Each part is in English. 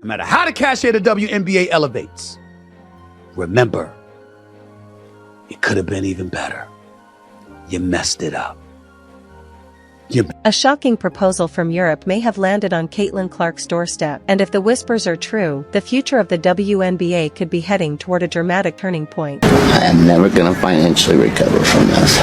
No matter how the cachet of the WNBA elevates, remember, it could have been even better. You messed it up. A shocking proposal from Europe may have landed on Caitlin Clark's doorstep, and if the whispers are true, the future of the WNBA could be heading toward a dramatic turning point. I am never going to financially recover from this.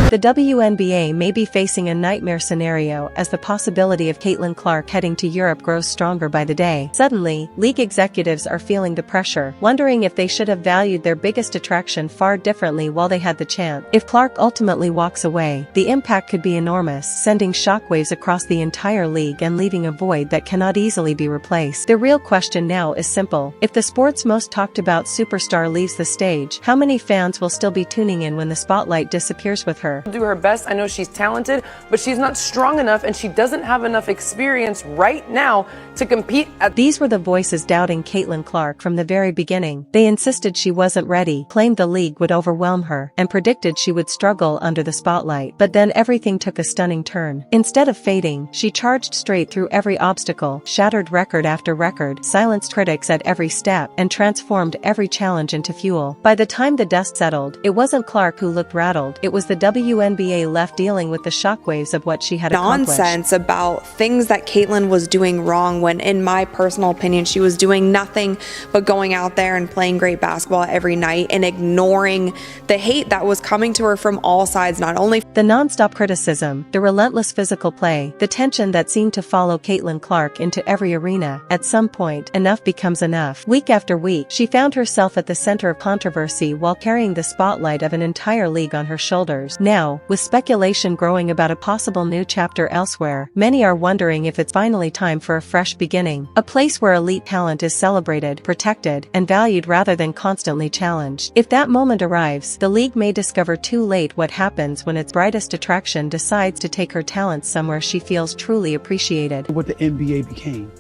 The WNBA may be facing a nightmare scenario as the possibility of Caitlin Clark heading to Europe grows stronger by the day. Suddenly, league executives are feeling the pressure, wondering if they should have valued their biggest attraction far differently while they had the chance. If Clark ultimately walks away, the impact could be enormous, sending shockwaves across the entire league and leaving a void that cannot easily be replaced. The real question now is simple. If the sport's most talked about superstar leaves the stage, how many fans will still be tuning in when the spotlight disappears with her? Do her best. I know she's talented, but she's not strong enough and she doesn't have enough experience right now to compete at. These were the voices doubting Caitlin Clark from the very beginning. They insisted she wasn't ready, claimed the league would overwhelm her, and predicted she would struggle under the spotlight. But then everything took a stunning turn. Instead of fading, she charged straight through every obstacle, shattered record after record, silenced critics at every step, and transformed every challenge into fuel. By the time the dust settled, it wasn't Clark who looked rattled, it was the WNBA left dealing with the shockwaves of what she had accomplished. Nonsense about things that Caitlin was doing wrong when, in my personal opinion, she was doing nothing but going out there and playing great basketball every night and ignoring the hate that was coming to her from all sides, not only the non-stop criticism, the relentless physical play, the tension that seemed to follow Caitlin Clark into every arena. At some point, enough becomes enough. Week after week, she found herself at the center of controversy while carrying the spotlight of an entire league on her shoulders. Now, with speculation growing about a possible new chapter elsewhere, many are wondering if it's finally time for a fresh beginning, a place where elite talent is celebrated, protected, and valued rather than constantly challenged. If that moment arrives, the league may discover too late what happens when its brightest attraction decides to take her talents somewhere she feels truly appreciated. What the NBA became.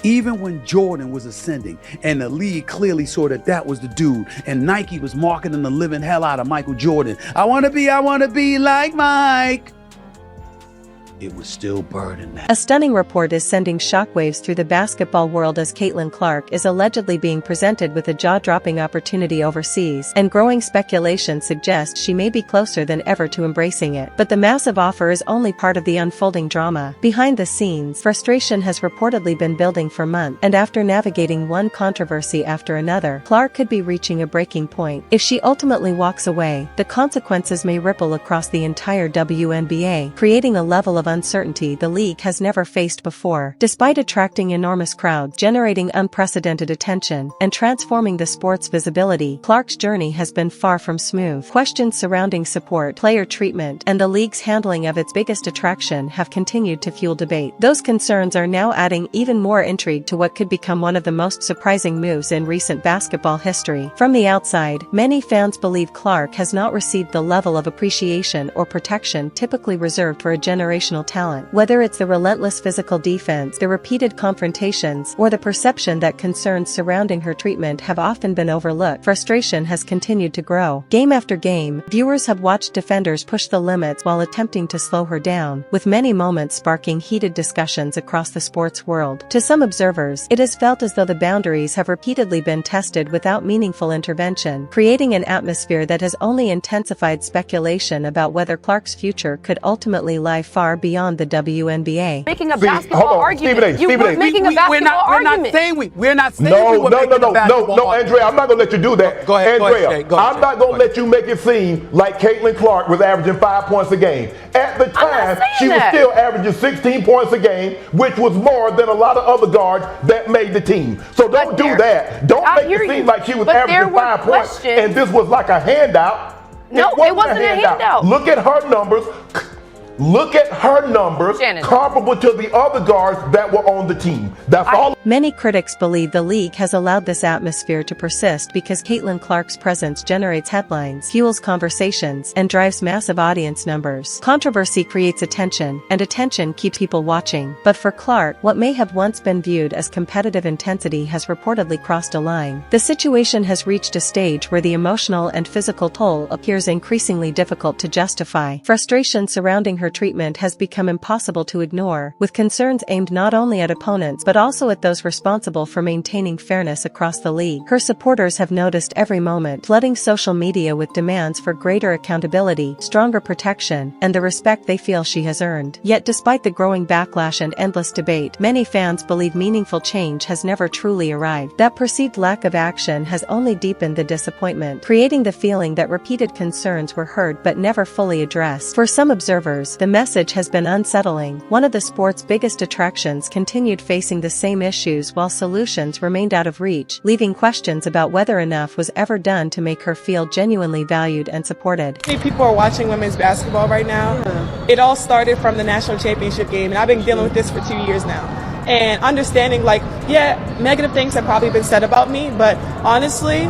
Even when Jordan was ascending and the league clearly saw that that was the dude, and Nike was marketing the living hell out of Michael Jordan. I want to be like Mike. It was still burning that. A stunning report is sending shockwaves through the basketball world as Caitlin Clark is allegedly being presented with a jaw-dropping opportunity overseas, and growing speculation suggests she may be closer than ever to embracing it. But the massive offer is only part of the unfolding drama. Behind the scenes, frustration has reportedly been building for months, and after navigating one controversy after another, Clark could be reaching a breaking point. If she ultimately walks away, the consequences may ripple across the entire WNBA, creating a level of uncertainty the league has never faced before. Despite attracting enormous crowds, generating unprecedented attention, and transforming the sport's visibility, Clark's journey has been far from smooth. Questions surrounding support, player treatment, and the league's handling of its biggest attraction have continued to fuel debate. Those concerns are now adding even more intrigue to what could become one of the most surprising moves in recent basketball history. From the outside, many fans believe Clark has not received the level of appreciation or protection typically reserved for a generational talent. Whether it's the relentless physical defense, the repeated confrontations, or the perception that concerns surrounding her treatment have often been overlooked, frustration has continued to grow. Game after game, viewers have watched defenders push the limits while attempting to slow her down, with many moments sparking heated discussions across the sports world. To some observers, it has felt as though the boundaries have repeatedly been tested without meaningful intervention, creating an atmosphere that has only intensified speculation about whether Clark's future could ultimately lie far beyond the WNBA. Making a basketball argument. You were making a basketball argument. We're not saying No, Andrea, I'm not going to let you do that. Go ahead, Andrea, I'm not going to let you make it seem like Caitlin Clark was averaging 5 points a game. At the time, she was still averaging 16 points a game, which was more than a lot of other guards that made the team. So don't do that. Don't make it seem like she was averaging 5 points and this was like a handout. No, it wasn't a handout. Look at her numbers. Look at her numbers comparable to the other guards that were on the team. That's all. Many critics believe the league has allowed this atmosphere to persist because Caitlin Clark's presence generates headlines, fuels conversations, and drives massive audience numbers. Controversy creates attention, and attention keeps people watching. But for Clark, what may have once been viewed as competitive intensity has reportedly crossed a line. The situation has reached a stage where the emotional and physical toll appears increasingly difficult to justify. Frustration surrounding her her treatment has become impossible to ignore, with concerns aimed not only at opponents but also at those responsible for maintaining fairness across the league. Her supporters have noticed every moment, flooding social media with demands for greater accountability, stronger protection, and the respect they feel she has earned. Yet despite the growing backlash and endless debate, many fans believe meaningful change has never truly arrived. That perceived lack of action has only deepened the disappointment, creating the feeling that repeated concerns were heard but never fully addressed. For some observers, the message has been unsettling. One of the sport's biggest attractions continued facing the same issues while solutions remained out of reach, leaving questions about whether enough was ever done to make her feel genuinely valued and supported. Many people are watching women's basketball right now. It all started from the national championship game, and I've been dealing with this for 2 years now. And understanding, like, yeah, negative things have probably been said about me, but honestly,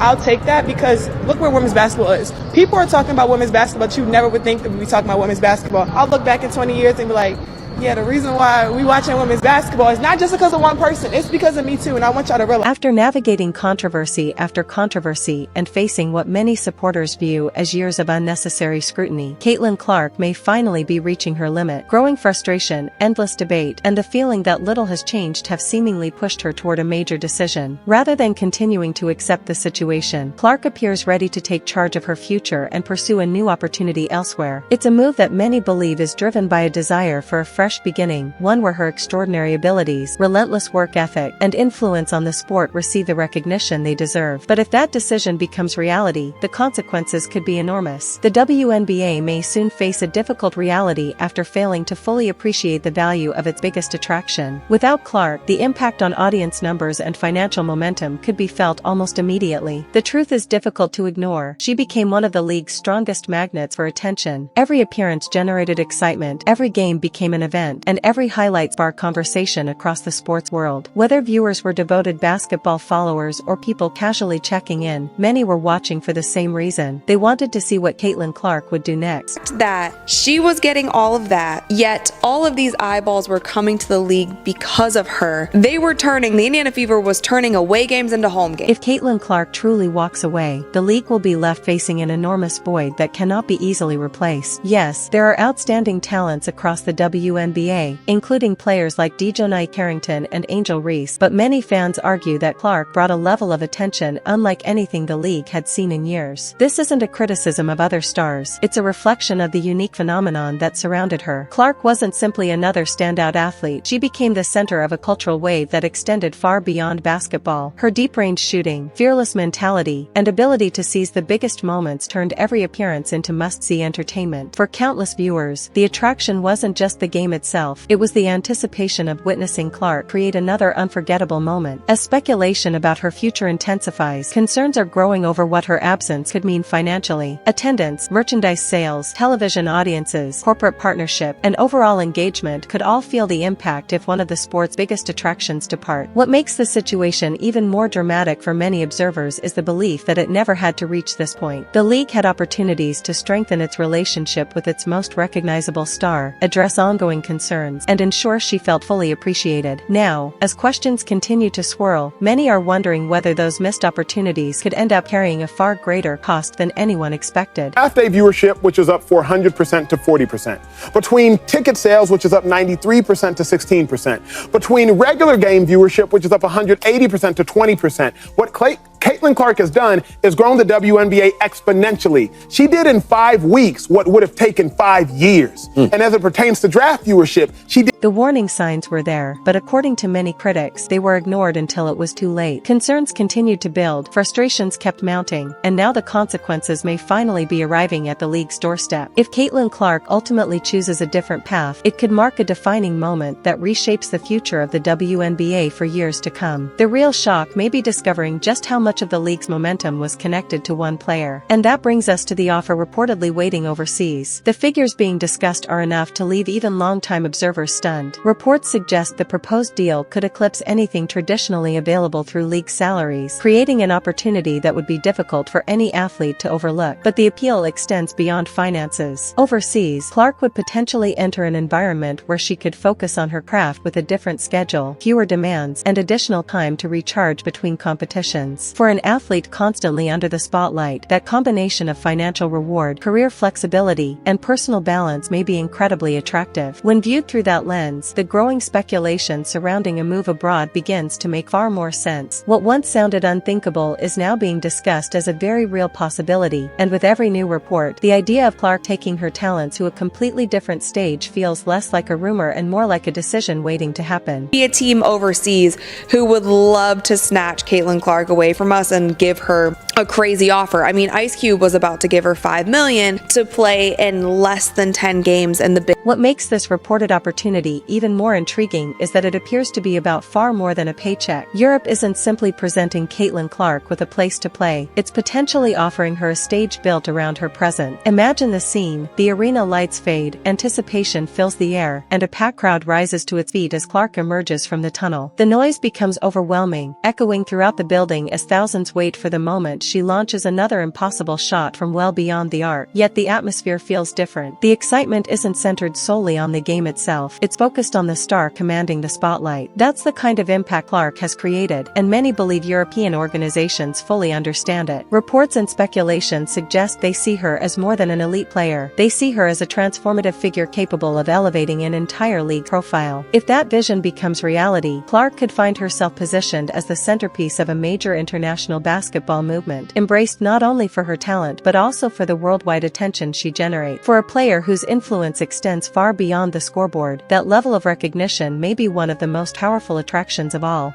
I'll take that because look where women's basketball is. People are talking about women's basketball, but you never would think that we'd be talking about women's basketball. I'll look back in 20 years and be like, yeah, the reason why we watching women's basketball is not just because of one person, it's because of me too, and I want y'all to realize. After navigating controversy after controversy and facing what many supporters view as years of unnecessary scrutiny, Caitlin Clark may finally be reaching her limit. Growing frustration, endless debate, and the feeling that little has changed have seemingly pushed her toward a major decision. Rather than continuing to accept the situation, Clark appears ready to take charge of her future and pursue a new opportunity elsewhere. It's a move that many believe is driven by a desire for a fresh beginning, one where her extraordinary abilities, relentless work ethic, and influence on the sport receive the recognition they deserve. But if that decision becomes reality, the consequences could be enormous. The WNBA may soon face a difficult reality after failing to fully appreciate the value of its biggest attraction. Without Clark, the impact on audience numbers and financial momentum could be felt almost immediately. The truth is difficult to ignore. She became one of the league's strongest magnets for attention. Every appearance generated excitement, every game became an event, and every highlight sparked conversation across the sports world. Whether viewers were devoted basketball followers or people casually checking in, many were watching for the same reason. They wanted to see what Caitlin Clark would do next. That she was getting all of that, yet all of these eyeballs were coming to the league because of her. They were turning, the Indiana Fever was turning away games into home games. If Caitlin Clark truly walks away, the league will be left facing an enormous void that cannot be easily replaced. Yes, there are outstanding talents across the WNBA, including players like Dejonai Carrington and Angel Reese, but many fans argue that Clark brought a level of attention unlike anything the league had seen in years. This isn't a criticism of other stars, it's a reflection of the unique phenomenon that surrounded her. Clark wasn't simply another standout athlete, she became the center of a cultural wave that extended far beyond basketball. Her deep-range shooting, fearless mentality, and ability to seize the biggest moments turned every appearance into must-see entertainment. For countless viewers, the attraction wasn't just the game itself, it was the anticipation of witnessing Clark create another unforgettable moment. As speculation about her future intensifies, concerns are growing over what her absence could mean financially. Attendance, merchandise sales, television audiences, corporate partnership, and overall engagement could all feel the impact if one of the sport's biggest attractions depart. What makes the situation even more dramatic for many observers is the belief that it never had to reach this point. The league had opportunities to strengthen its relationship with its most recognizable star, address ongoing concerns, and ensure she felt fully appreciated. Now, as questions continue to swirl, many are wondering whether those missed opportunities could end up carrying a far greater cost than anyone expected. Draft day viewership, which is up 400% to 40%. Between ticket sales, which is up 93% to 16%. Between regular game viewership, which is up 180% to 20%. What Caitlin Clark has done is grown the WNBA exponentially. She did in 5 weeks what would have taken 5 years. And as it pertains to draft viewership, she did. The warning signs were there, but according to many critics, they were ignored until it was too late. Concerns continued to build, frustrations kept mounting, and now the consequences may finally be arriving at the league's doorstep. If Caitlin Clark ultimately chooses a different path, it could mark a defining moment that reshapes the future of the WNBA for years to come. The real shock may be discovering just how much of the league's momentum was connected to one player. And that brings us to the offer reportedly waiting overseas. The figures being discussed are enough to leave even longtime observers stunned. Reports suggest the proposed deal could eclipse anything traditionally available through league salaries, creating an opportunity that would be difficult for any athlete to overlook. But the appeal extends beyond finances. Overseas, Clark would potentially enter an environment where she could focus on her craft with a different schedule, fewer demands, and additional time to recharge between competitions. For an athlete constantly under the spotlight, that combination of financial reward, career flexibility, and personal balance may be incredibly attractive. When viewed through that lens, the growing speculation surrounding a move abroad begins to make far more sense. What once sounded unthinkable is now being discussed as a very real possibility, and with every new report, the idea of Clark taking her talents to a completely different stage feels less like a rumor and more like a decision waiting to happen. Be a team overseas who would love to snatch Caitlin Clark away from us and give her a crazy offer. I mean, Ice Cube was about to give her $5 million to play in less than 10 games in the big. What makes this reported opportunity even more intriguing is that it appears to be about far more than a paycheck. Europe isn't simply presenting Caitlin Clark with a place to play, it's potentially offering her a stage built around her presence. Imagine the scene: the arena lights fade, anticipation fills the air, and a packed crowd rises to its feet as Clark emerges from the tunnel. The noise becomes overwhelming, echoing throughout the building as thousands wait for the moment she launches another impossible shot from well beyond the arc. Yet the atmosphere feels different. The excitement isn't centered solely on the game itself, it's focused on the star commanding the spotlight. That's the kind of impact Clark has created, and many believe European organizations fully understand it. Reports and speculation suggest they see her as more than an elite player. They see her as a transformative figure capable of elevating an entire league profile. If that vision becomes reality, Clark could find herself positioned as the centerpiece of a major international basketball movement, embraced not only for her talent but also for the worldwide attention she generates. For a player whose influence extends far beyond the scoreboard, that level of recognition may be one of the most powerful attractions of all.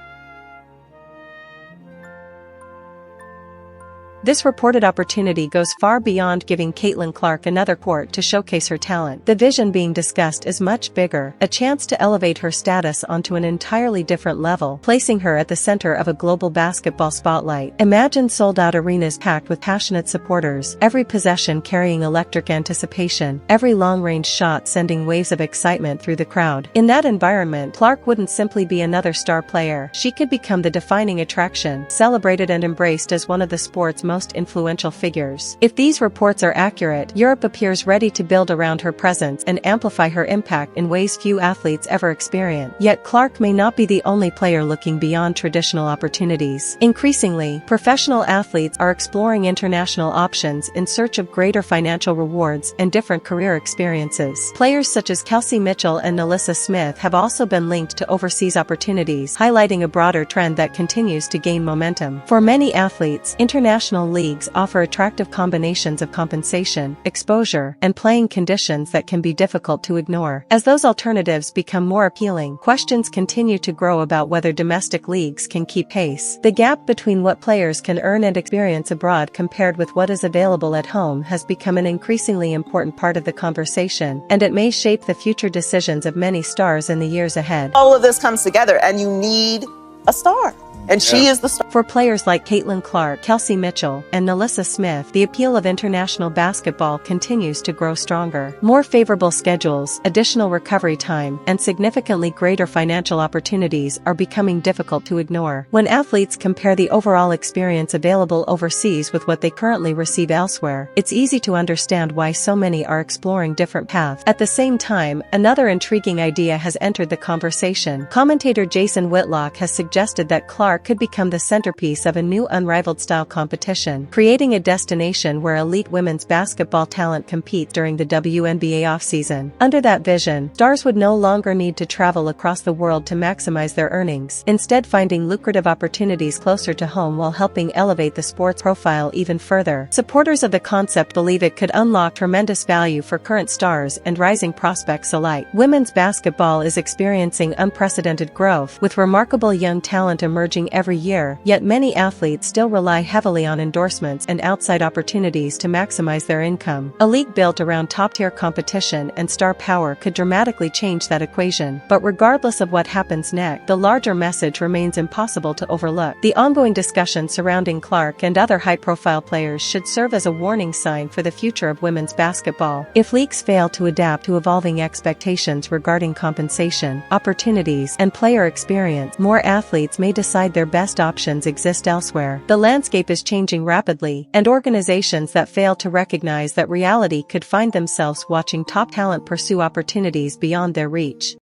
This reported opportunity goes far beyond giving Caitlin Clark another court to showcase her talent. The vision being discussed is much bigger, a chance to elevate her status onto an entirely different level, placing her at the center of a global basketball spotlight. Imagine sold-out arenas packed with passionate supporters, every possession carrying electric anticipation, every long-range shot sending waves of excitement through the crowd. In that environment, Clark wouldn't simply be another star player. She could become the defining attraction, celebrated and embraced as one of the sport's most influential figures. If these reports are accurate, Europe appears ready to build around her presence and amplify her impact in ways few athletes ever experience. Yet Clark may not be the only player looking beyond traditional opportunities. Increasingly, professional athletes are exploring international options in search of greater financial rewards and different career experiences. Players such as Kelsey Mitchell and Alyssa Smith have also been linked to overseas opportunities, highlighting a broader trend that continues to gain momentum. For many athletes, international leagues offer attractive combinations of compensation, exposure, and playing conditions that can be difficult to ignore. As those alternatives become more appealing, questions continue to grow about whether domestic leagues can keep pace. The gap between what players can earn and experience abroad compared with what is available at home has become an increasingly important part of the conversation, and it may shape the future decisions of many stars in the years ahead. All of this comes together, and you need a star. And she is the star. For players like Caitlin Clark, Kelsey Mitchell, and Alyssa Smith, the appeal of international basketball continues to grow stronger. More favorable schedules, additional recovery time, and significantly greater financial opportunities are becoming difficult to ignore. When athletes compare the overall experience available overseas with what they currently receive elsewhere, it's easy to understand why so many are exploring different paths. At the same time, another intriguing idea has entered the conversation. Commentator Jason Whitlock has suggested that Clark could become the centerpiece of a new unrivaled style competition, creating a destination where elite women's basketball talent competes during the WNBA offseason. Under that vision, stars would no longer need to travel across the world to maximize their earnings, instead finding lucrative opportunities closer to home while helping elevate the sport's profile even further. Supporters of the concept believe it could unlock tremendous value for current stars and rising prospects alike. Women's basketball is experiencing unprecedented growth, with remarkable young talent emerging every year, yet many athletes still rely heavily on endorsements and outside opportunities to maximize their income. A league built around top-tier competition and star power could dramatically change that equation. But regardless of what happens next, the larger message remains impossible to overlook. The ongoing discussion surrounding Clark and other high-profile players should serve as a warning sign for the future of women's basketball. If leagues fail to adapt to evolving expectations regarding compensation, opportunities, and player experience, more athletes may decide their best options exist elsewhere. The landscape is changing rapidly, and organizations that fail to recognize that reality could find themselves watching top talent pursue opportunities beyond their reach.